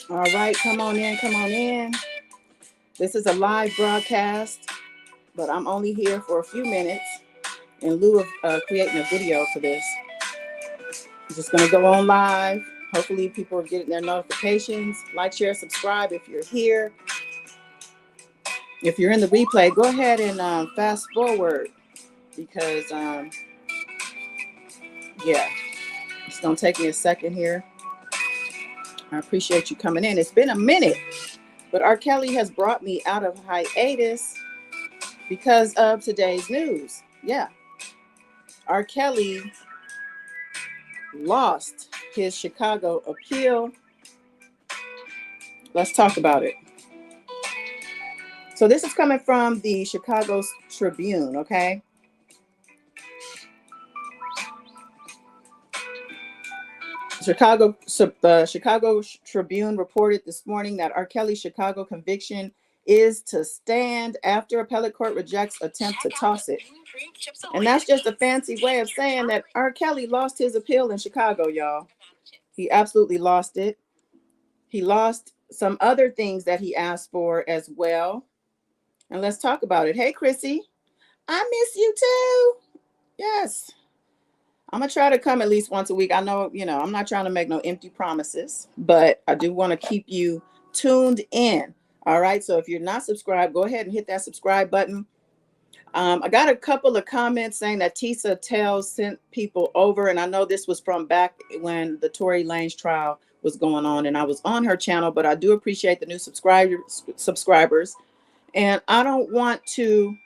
All right, come on in, come on in. This is a live broadcast, but I'm only here for a few minutes in lieu of creating a video for this. I'm just going to go on live. Hopefully, people are getting their notifications. Like, share, subscribe if you're here. If you're in the replay, go ahead and fast forward because, yeah, it's going to take me a second here. I appreciate you coming in. It's been a minute, but R. Kelly has brought me out of hiatus because of today's news. Yeah, R. Kelly lost his Chicago appeal. Let's talk about it. So this is coming from the Chicago Tribune, okay? The Chicago Tribune reported this morning that R. Kelly's Chicago conviction is to stand after appellate court rejects attempt to toss it. And that's just a fancy way of saying that R. Kelly lost his appeal in Chicago, y'all. He absolutely lost it. He lost some other things that he asked for as well. And let's talk about it. Hey, Chrissy, I miss you too. Yes. I'm going to try to come at least once a week. I know, I'm not trying to make no empty promises, but I do want to keep you tuned in. All right. So if you're not subscribed, go ahead and hit that subscribe button. I got a couple of comments saying that Tisa Tells sent people over. And I know this was from back when the Tory Lanez trial was going on and I was on her channel, but I do appreciate the new subscribers. And I don't want to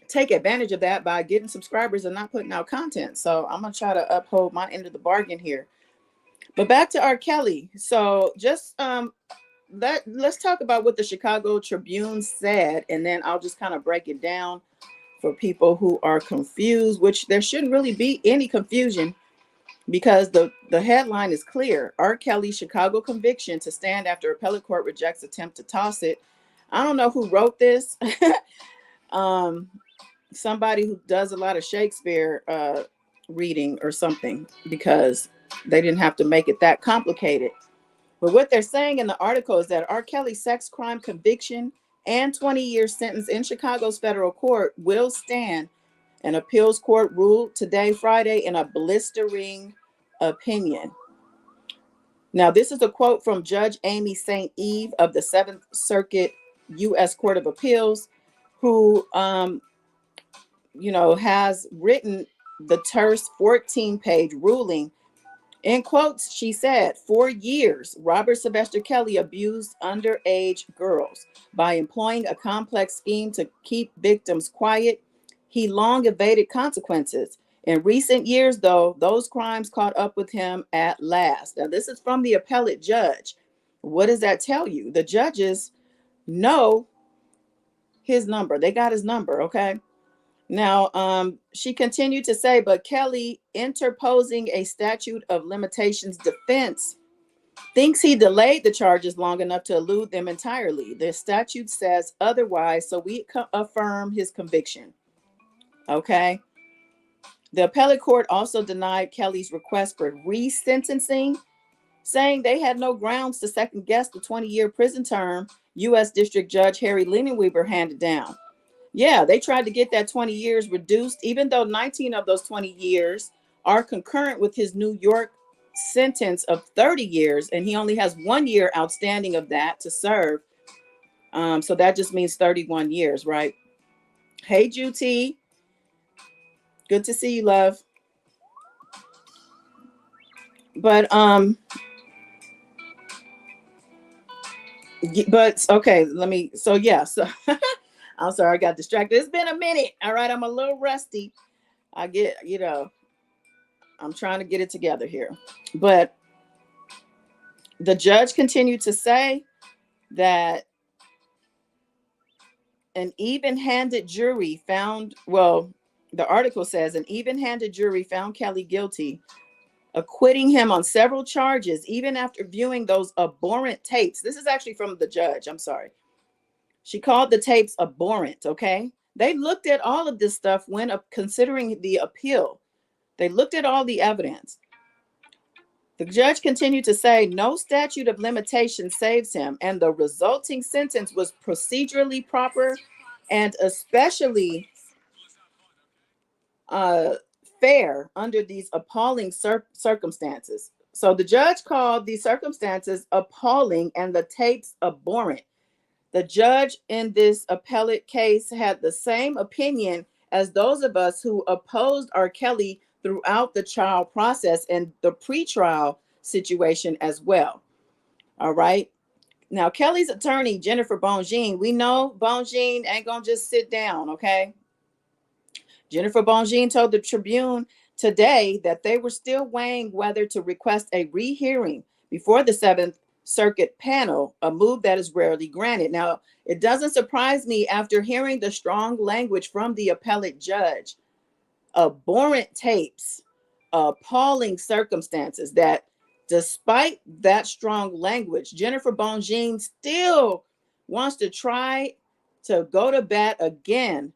take advantage of that by getting subscribers and not putting out content. So I'm going to try to uphold my end of the bargain here. But back to R. Kelly. So just let's talk about what the Chicago Tribune said, and then I'll just kind of break it down for people who are confused, which there shouldn't really be any confusion because the headline is clear. R. Kelly's Chicago conviction to stand after appellate court rejects attempt to toss it. I don't know who wrote this. Somebody who does a lot of Shakespeare reading or something, because they didn't have to make it that complicated. But what they're saying in the article is that R. Kelly's sex crime conviction and 20-year sentence in Chicago's federal court will stand. An appeals court ruled today, Friday, in a blistering opinion. Now, this is a quote from Judge Amy St. Eve of the Seventh Circuit U.S. Court of Appeals, who has written the terse 14-page ruling. In quotes, she said, "For years, Robert Sylvester Kelly abused underage girls by employing a complex scheme to keep victims quiet. He long evaded consequences. In recent years, though, those crimes caught up with him at last." Now, this is from the appellate judge. What does that tell you? The judges know his number. They got his number, okay? Now, she continued to say, but Kelly, interposing a statute of limitations defense, thinks he delayed the charges long enough to elude them entirely. The statute says otherwise, so we affirm his conviction. Okay. The appellate court also denied Kelly's request for resentencing, saying they had no grounds to second guess the 20-year prison term U.S. District Judge Harry Leinenweber handed down. Yeah, they tried to get that 20 years reduced, even though 19 of those 20 years are concurrent with his New York sentence of 30 years, and he only has 1 year outstanding of that to serve. So that just means 31 years, right? Hey, Juti. Good to see you, love. But okay, so I'm sorry, I got distracted. It's been a minute. All right, I'm a little rusty. I'm trying to get it together here. But the judge continued to say that an even-handed jury the article says an even-handed jury found Kelly guilty, acquitting him on several charges, even after viewing those abhorrent tapes. This is actually from the judge. I'm sorry. She called the tapes abhorrent, okay? They looked at all of this stuff when considering the appeal. They looked at all the evidence. The judge continued to say no statute of limitation saves him, and the resulting sentence was procedurally proper and especially fair under these appalling circumstances. So the judge called these circumstances appalling and the tapes abhorrent. The judge in this appellate case had the same opinion as those of us who opposed R. Kelly throughout the trial process and the pretrial situation as well. All right. Now, Kelly's attorney, Jennifer Bongine, we know Bongine ain't going to just sit down, okay? Jennifer Bongine told the Tribune today that they were still weighing whether to request a rehearing before the Seventh Circuit panel, a move that is rarely granted. Now, it doesn't surprise me after hearing the strong language from the appellate judge, abhorrent tapes, appalling circumstances, that despite that strong language, Jennifer Bongine still wants to try to go to bat again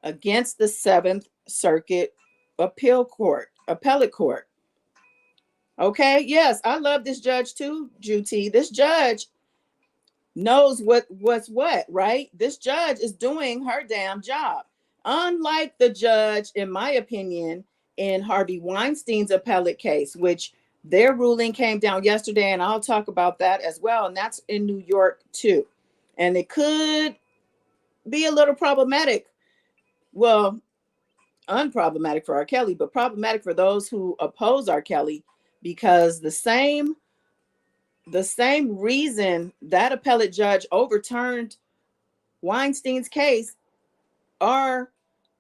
against the Seventh Circuit appellate court. Okay, yes, I love this judge too, Juti. This judge knows what's what, right? This judge is doing her damn job. Unlike the judge, in my opinion, in Harvey Weinstein's appellate case, which their ruling came down yesterday, and I'll talk about that as well. And that's in New York too. And it could be a little problematic. Well, unproblematic for R. Kelly, but problematic for those who oppose R. Kelly, because the same reason that appellate judge overturned Weinstein's case are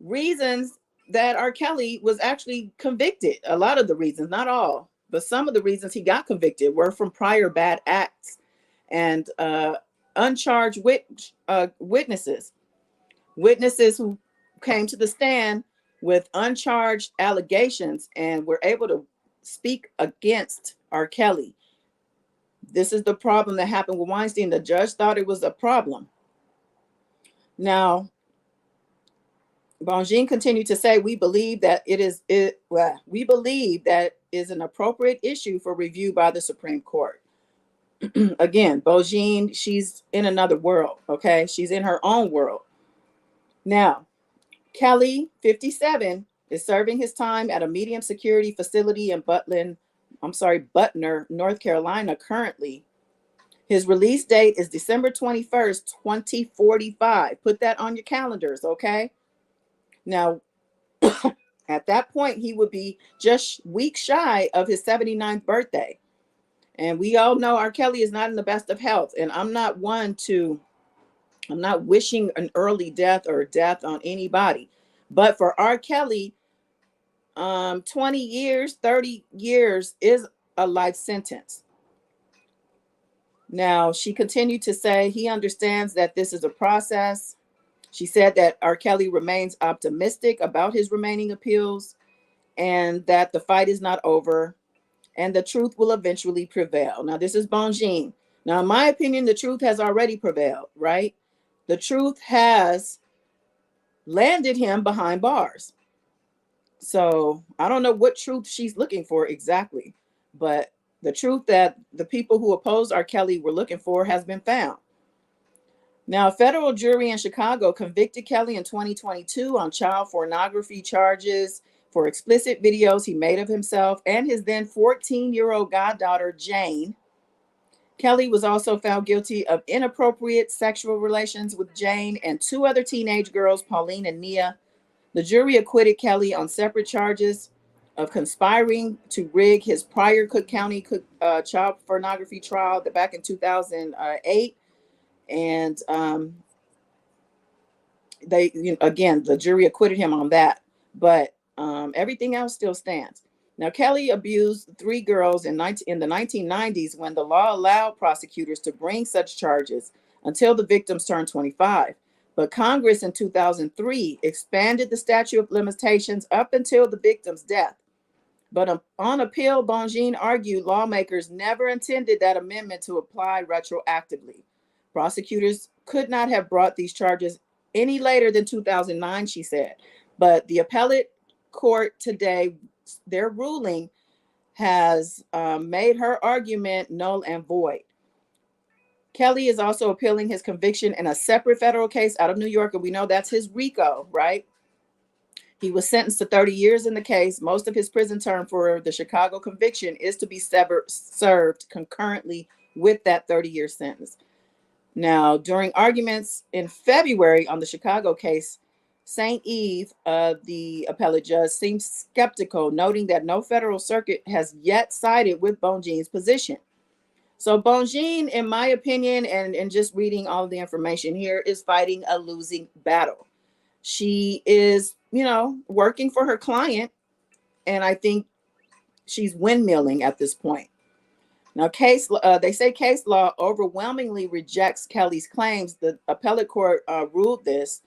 reasons that R. Kelly was actually convicted. A lot of the reasons, not all, but some of the reasons he got convicted were from prior bad acts and uncharged witnesses who came to the stand with uncharged allegations and were able to speak against R. Kelly. This is the problem that happened with Weinstein. The judge thought it was a problem. Now, Bongine continued to say, we believe that is an appropriate issue for review by the Supreme Court. Again, Bongine, she's in another world, okay? She's in her own world. Now, Kelly, 57, is serving his time at a medium security facility in Butner, North Carolina currently. His release date is December 21st, 2045. Put that on your calendars, okay? Now, at that point, he would be just weeks shy of his 79th birthday. And we all know R. Kelly is not in the best of health. And I'm not wishing an early death or death on anybody. But for R. Kelly, 20 years, 30 years is a life sentence. Now, she continued to say he understands that this is a process. She said that R. Kelly remains optimistic about his remaining appeals and that the fight is not over and the truth will eventually prevail. Now, this is Bongine. Now, in my opinion, the truth has already prevailed, right? The truth has landed him behind bars. So I don't know what truth she's looking for exactly, but the truth that the people who opposed R. Kelly were looking for has been found. Now, a federal jury in Chicago convicted Kelly in 2022 on child pornography charges for explicit videos he made of himself and his then 14-year-old goddaughter, Jane. Kelly was also found guilty of inappropriate sexual relations with Jane and two other teenage girls, Pauline and Nia. The jury acquitted Kelly on separate charges of conspiring to rig his prior Cook County child pornography trial back in 2008. And the jury acquitted him on that, but everything else still stands. Now, Kelly abused three girls in the 1990s when the law allowed prosecutors to bring such charges until the victims turned 25. But Congress in 2003 expanded the statute of limitations up until the victim's death. But on appeal, Bongine argued lawmakers never intended that amendment to apply retroactively. Prosecutors could not have brought these charges any later than 2009, she said. But the appellate court today, their ruling has made her argument null and void. Kelly is also appealing his conviction in a separate federal case out of New York, and we know that's his RICO, right? He was sentenced to 30 years in the case. Most of his prison term for the Chicago conviction is to be served concurrently with that 30-year sentence. Now, during arguments in February on the Chicago case, St. Eve, the appellate judge, seemed skeptical, noting that no federal circuit has yet sided with Bonjean's position. So Bonjean, in my opinion, and just reading all of the information here, is fighting a losing battle. She is, working for her client, and I think she's windmilling at this point. Now, they say case law overwhelmingly rejects Kelly's claims. The appellate court ruled this.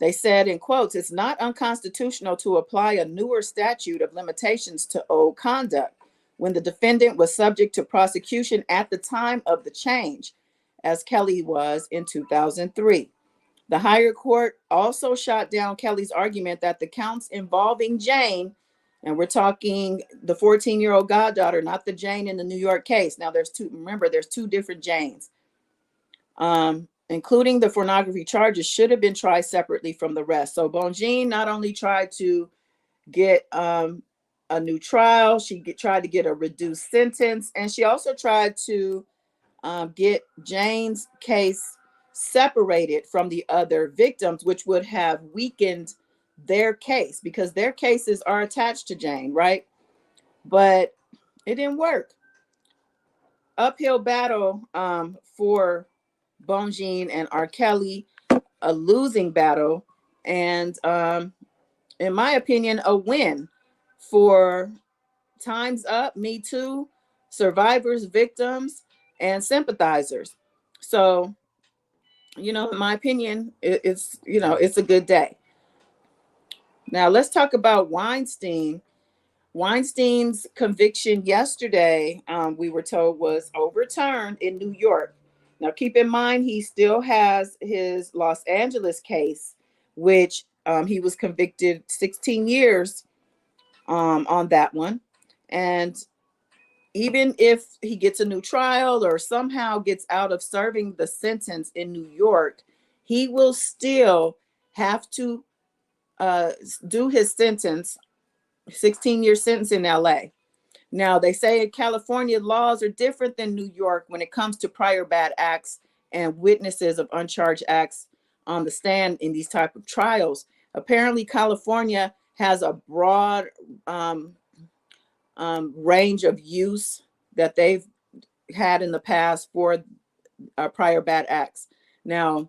They said, in quotes, it's not unconstitutional to apply a newer statute of limitations to old conduct when the defendant was subject to prosecution at the time of the change, as Kelly was in 2003. The higher court also shot down Kelly's argument that the counts involving Jane, and we're talking the 14-year-old goddaughter, not the Jane in the New York case. Now, there's two different Janes. Including the pornography charges, should have been tried separately from the rest. So Bonjean not only tried to get a new trial, she tried to get a reduced sentence, and she also tried to get Jane's case separated from the other victims, which would have weakened their case because their cases are attached to Jane, right? But it didn't work. Uphill battle for Bonjean and R. Kelly, a losing battle, and in my opinion, a win for Time's Up, Me Too, survivors, victims, and sympathizers. So, in my opinion, it's a good day. Now let's talk about Weinstein. Weinstein's conviction yesterday, we were told, was overturned in New York. Now, keep in mind, he still has his Los Angeles case, which he was convicted 16 years on that one. And even if he gets a new trial or somehow gets out of serving the sentence in New York, he will still have to do his sentence, 16-year sentence in LA. Now, they say California laws are different than New York when it comes to prior bad acts and witnesses of uncharged acts on the stand in these type of trials. Apparently, California has a broad range of use that they've had in the past for prior bad acts. Now,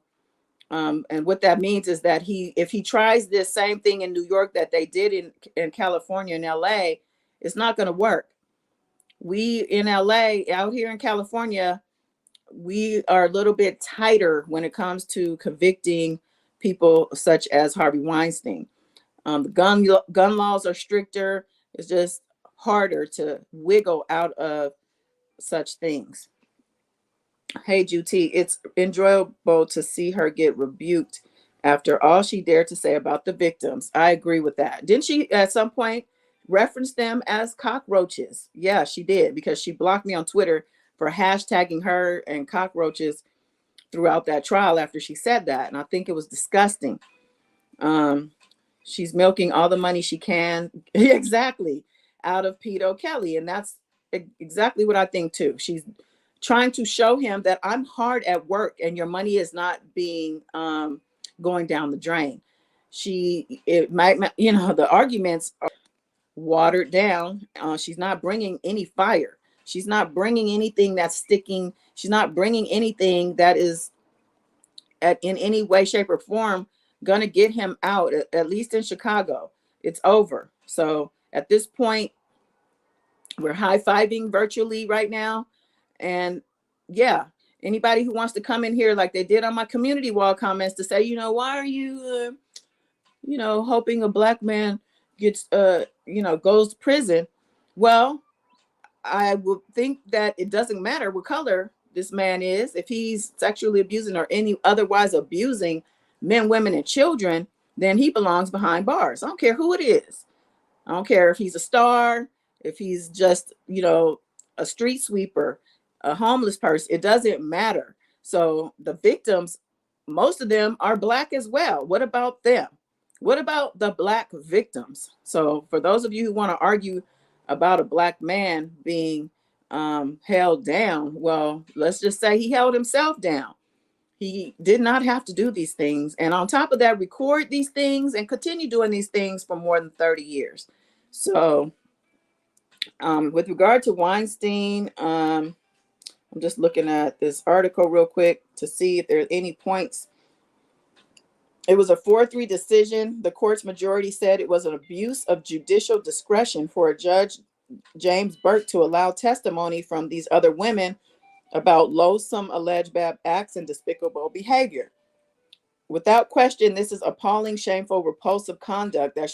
and what that means is that if he tries this same thing in New York that they did in California and LA, it's not going to work. We in LA, out here in California, we are a little bit tighter when it comes to convicting people such as Harvey Weinstein. The gun laws are stricter. It's just harder to wiggle out of such things. Hey, Juti, it's enjoyable to see her get rebuked after all she dared to say about the victims. I agree with that. Didn't she at some point reference them as cockroaches? Yeah, she did, because she blocked me on Twitter for hashtagging her and cockroaches throughout that trial after she said that. And I think it was disgusting. She's milking all the money she can, exactly, out of Pedo Kelly. And that's exactly what I think too. She's trying to show him that I'm hard at work and your money is not being going down the drain. The arguments are watered down. She's not bringing any fire. She's not bringing anything that's sticking. She's not bringing anything that is in any way, shape, or form going to get him out, at least in Chicago. It's over. So at this point, we're high-fiving virtually right now. And yeah, anybody who wants to come in here like they did on my community wall comments to say, why are you, hoping a black man gets, goes to prison? Well, I would think that it doesn't matter what color this man is. If he's sexually abusing or any otherwise abusing men, women, and children, then he belongs behind bars. I don't care who it is. I don't care if he's a star. if he's just, a street sweeper, a homeless person, it doesn't matter. So the victims, most of them are Black as well. What about them? What about the Black victims? So for those of you who want to argue about a Black man being held down, well, let's just say he held himself down. He did not have to do these things. And on top of that, record these things and continue doing these things for more than 30 years. So with regard to Weinstein, I'm just looking at this article real quick to see if there are any points. It was a 4-3 decision. The court's majority said it was an abuse of judicial discretion for a Judge James Burke to allow testimony from these other women about loathsome alleged bad acts and despicable behavior. Without question, this is appalling, shameful, repulsive conduct that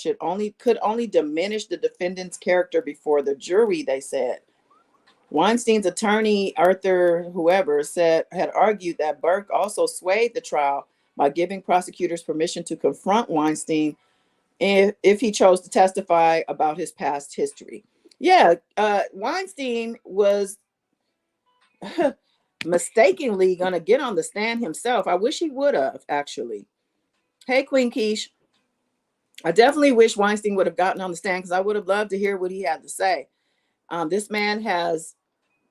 could only diminish the defendant's character before the jury, they said. Weinstein's attorney, Arthur whoever, had argued that Burke also swayed the trial by giving prosecutors permission to confront Weinstein if he chose to testify about his past history. Yeah, Weinstein was mistakenly going to get on the stand himself. I wish he would have, actually. Hey, Queen Keish. I definitely wish Weinstein would have gotten on the stand because I would have loved to hear what he had to say. This man has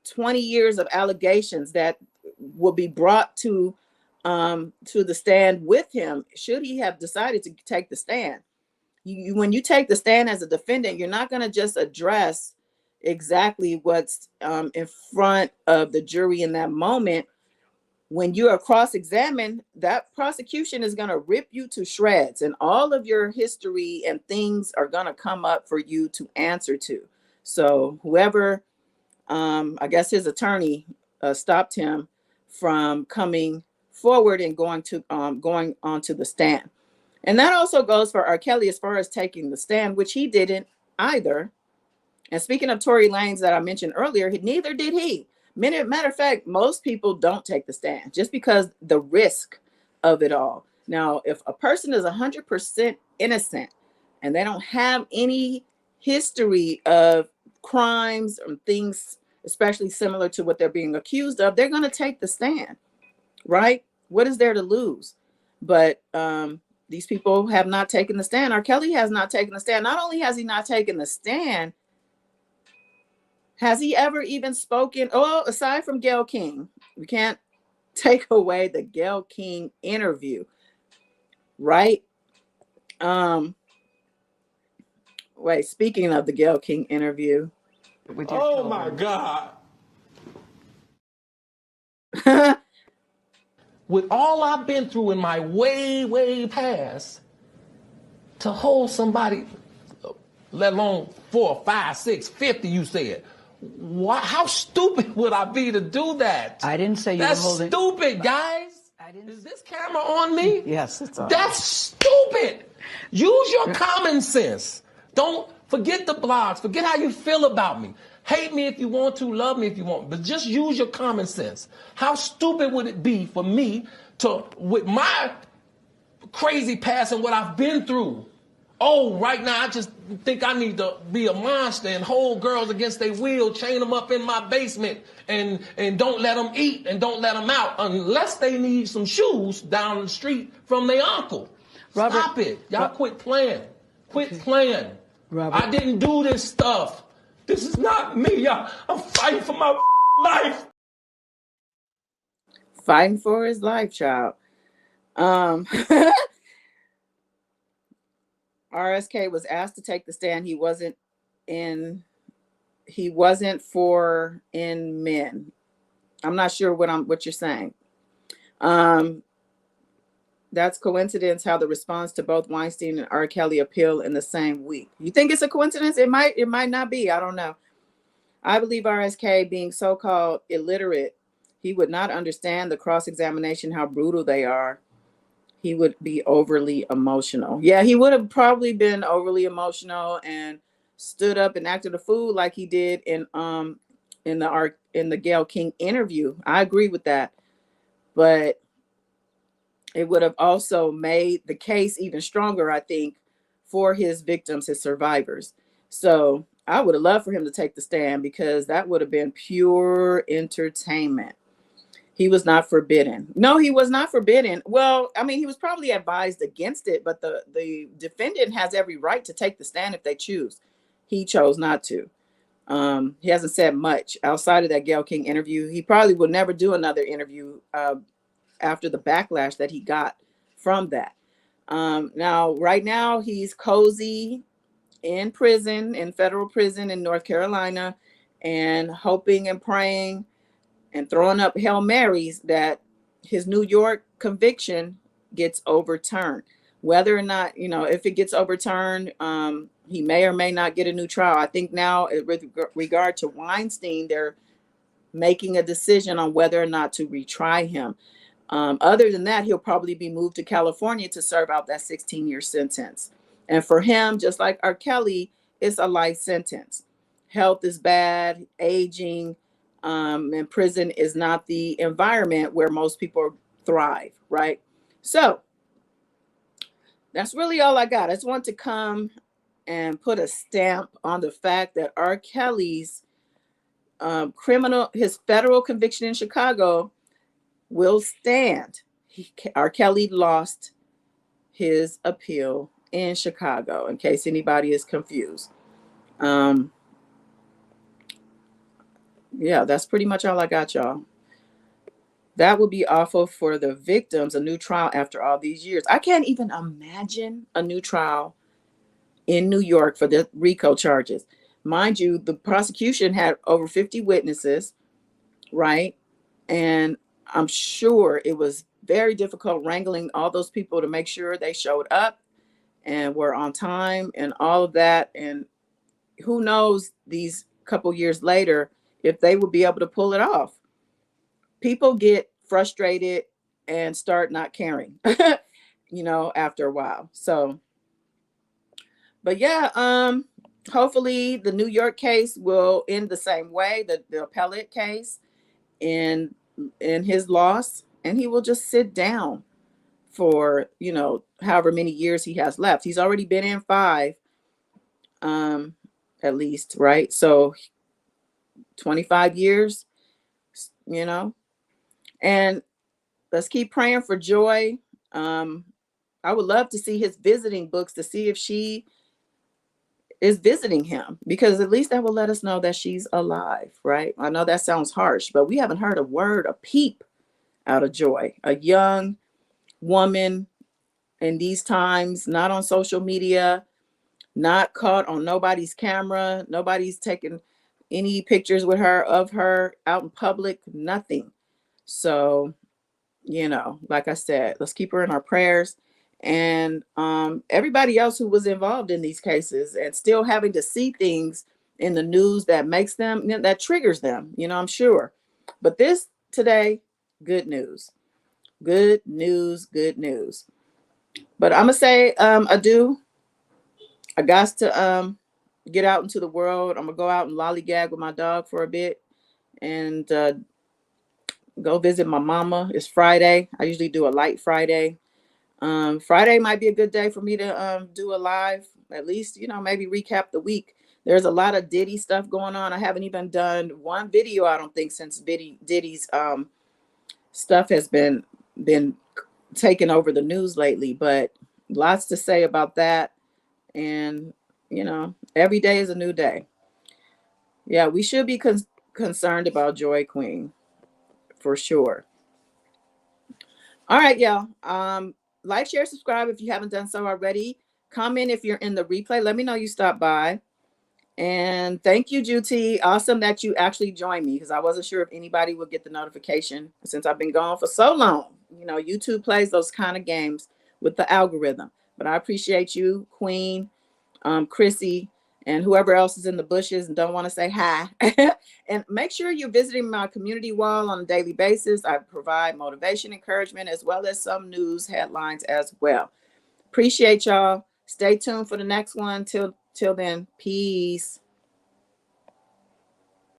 20 years of allegations that will be brought to the stand with him should he have decided to take the stand. When you take the stand as a defendant, you're not going to just address exactly what's in front of the jury in that moment. When you are cross-examined, that prosecution is going to rip you to shreds, and all of your history and things are going to come up for you to answer to. So whoever, I guess his attorney stopped him from coming forward and going onto the stand. And that also goes for R. Kelly as far as taking the stand, which he didn't either. And speaking of Tory Lanez that I mentioned earlier, neither did he. Matter of fact, most people don't take the stand just because the risk of it all. Now, if a person is 100% innocent and they don't have any history of crimes or things, especially similar to what they're being accused of, they're going to take the stand, right? What is there to lose? But these people have not taken the stand. R. Kelly has not taken the stand. Not only has he not taken the stand, has he ever even spoken? Oh, aside from Gayle King, we can't take away the Gayle King interview, right? Wait, speaking of the Gayle King interview. Oh my God. With all I've been through in my way past, to hold somebody, let alone 4, 5, 6, 50, you said. How stupid would I be to do that? I didn't say you were holding. That's stupid, guys. Is this camera on me? Yes, it's on. That's stupid. Use your common sense. Don't forget the blogs. Forget how you feel about me. Hate me if you want to, love me if you want, but just use your common sense. How stupid would it be for me to, with my crazy past and what I've been through, right now I just think I need to be a monster and hold girls against their will, chain them up in my basement and don't let them eat and don't let them out unless they need some shoes down the street from their uncle. Robert, stop it. Y'all quit playing. Quit playing. Robert. I didn't do this stuff. This is not me, y'all. I'm fighting for my life. Fighting for his life, child. RSK was asked to take the stand. He wasn't for men. I'm not sure what you're saying. That's coincidence how the response to both Weinstein and R. Kelly appeal in the same week. You think it's a coincidence? It might not be. I don't know. I believe RSK, being so-called illiterate, he would not understand the cross-examination, how brutal they are. He would be overly emotional. Yeah, he would have probably been overly emotional and stood up and acted a fool like he did in the Gayle King interview. I agree with that. But it would have also made the case even stronger, I think, for his victims, his survivors. So I would have loved for him to take the stand because that would have been pure entertainment. He was not forbidden. No, he was not forbidden. Well, I mean, he was probably advised against it, but the defendant has every right to take the stand if they choose. He chose not to. He hasn't said much outside of that Gayle King interview. He probably will never do another interview after the backlash that he got from that. Now, right now, he's cozy in prison, in federal prison in North Carolina, and hoping and praying and throwing up Hail Marys that his New York conviction gets overturned. Whether or not, if it gets overturned, he may or may not get a new trial. I think now, with regard to Weinstein, they're making a decision on whether or not to retry him. Other than that, he'll probably be moved to California to serve out that 16-year sentence. And for him, just like R. Kelly, it's a life sentence. Health is bad, aging, and prison is not the environment where most people thrive, right? So that's really all I got. I just want to come and put a stamp on the fact that R. Kelly's his federal conviction in Chicago will stand. R. Kelly lost his appeal in Chicago, in case anybody is confused. Yeah, that's pretty much all I got, y'all. That would be awful for the victims, a new trial after all these years. I can't even imagine a new trial in New York for the RICO charges. Mind you, the prosecution had over 50 witnesses, right? And I'm sure it was very difficult wrangling all those people to make sure they showed up and were on time and all of that. And who knows these couple years later if they would be able to pull it off. People get frustrated and start not caring, after a while. So, but yeah, hopefully the New York case will end the same way, the appellate case in his loss, and he will just sit down for, however many years he has left. He's already been in 5, at least, right? So 25 years, and let's keep praying for Joy. I would love to see his visiting books to see if she is visiting him, because at least that will let us know that she's alive, right? I know that sounds harsh, but we haven't heard a word, a peep out of Joy, a young woman in these times, not on social media, not caught on nobody's camera. Nobody's taking any pictures with her, of her out in public, nothing. So, like I said, let's keep her in our prayers. And everybody else who was involved in these cases and still having to see things in the news that makes them, that triggers them, I'm sure. But this today, good news. Good news, good news. But I'm going to say adieu. I got to get out into the world. I'm going to go out and lollygag with my dog for a bit and go visit my mama. It's Friday. I usually do a light Friday. Friday might be a good day for me to do a live, at least, maybe recap the week. There's a lot of Diddy stuff going on. I haven't even done one video, I don't think, since Diddy's stuff has been taking over the news lately, but lots to say about that. And, every day is a new day. Yeah, we should be concerned about Joy Queen for sure. All right, y'all. Like, share, subscribe if you haven't done so already. Comment if you're in the replay. Let me know you stopped by. And thank you, Juti. Awesome that you actually joined me, because I wasn't sure if anybody would get the notification since I've been gone for so long. YouTube plays those kind of games with the algorithm. But I appreciate you, Queen, Chrissy, and whoever else is in the bushes and don't want to say hi. And make sure you're visiting my community wall on a daily basis. I provide motivation, encouragement, as well as some news headlines as well. Appreciate y'all. Stay tuned for the next one. Till then, peace.